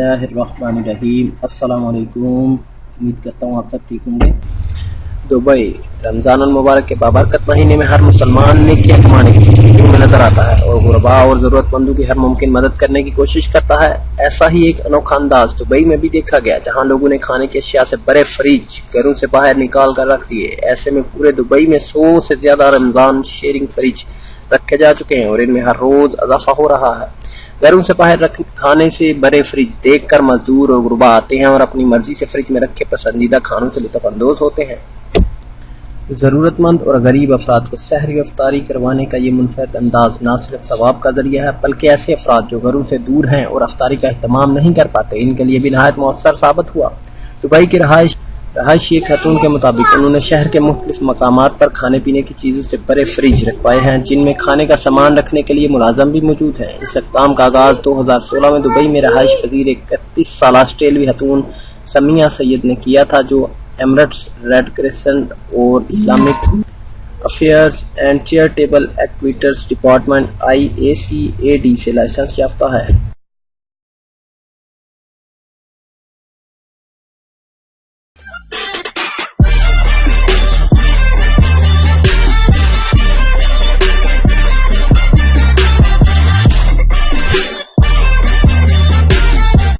बिस्मिल्लाहिर्रहमानिर्रहीम। अस्सलाम वालेकुम। उम्मीद करता हूँ आप सब ठीक होंगे। दुबई रमज़ान मुबारक के बाबरकत महीने में हर मुसलमान नेकियां कमाने की फिक्र में नजर आता है और गुरबा और ज़रूरतमंदों की हर मुमकिन मदद करने की कोशिश करता है। ऐसा ही एक अनोखा अंदाज दुबई में भी देखा गया, जहां लोगों ने खाने की अशिया से बड़े फ्रिज घरों से बाहर निकाल कर रख दिए। ऐसे में पूरे दुबई में 100 से ज्यादा रमज़ान शेयरिंग फ्रिज रखे जा चुके हैं और इनमें हर रोज इजाफा हो रहा है। घरों से बाहर रख खाने से बड़े फ्रिज देखकर मजदूर और गुरबा आते हैं और अपनी मर्जी से फ्रिज में रखे पसंदीदा खानों से लुत्फअंदोज होते हैं। ज़रूरतमंद और गरीब अफराद को सहरी अफ्तारी करवाने का ये मुनफरद अंदाज न सिर्फ सवाब का जरिया है, बल्कि ऐसे अफराद जो घरों से दूर हैं और अफ्तारी का एहतमाम नहीं कर पाते, इनके लिए भी नहायत मौसर साबित हुआ। दुबई की रहायशी खातून के मुताबिक उन्होंने शहर के मुख्तलिफ मकामात पर खाने पीने की चीज़ों से बड़े फ्रिज रखवाए हैं, जिनमें खाने का सामान रखने के लिए मुलाजम भी मौजूद हैं। इस इक़दाम का आगाज़ 2016 में दुबई में रहायश पजीर 31 साल ऑस्ट्रेलियाई खातून समिया सैयद ने किया था, जो एमिरेट्स, रेड क्रिसेंट और Islamic affairs and charitable activities department IACAD से लाइसेंस याफ्ता है।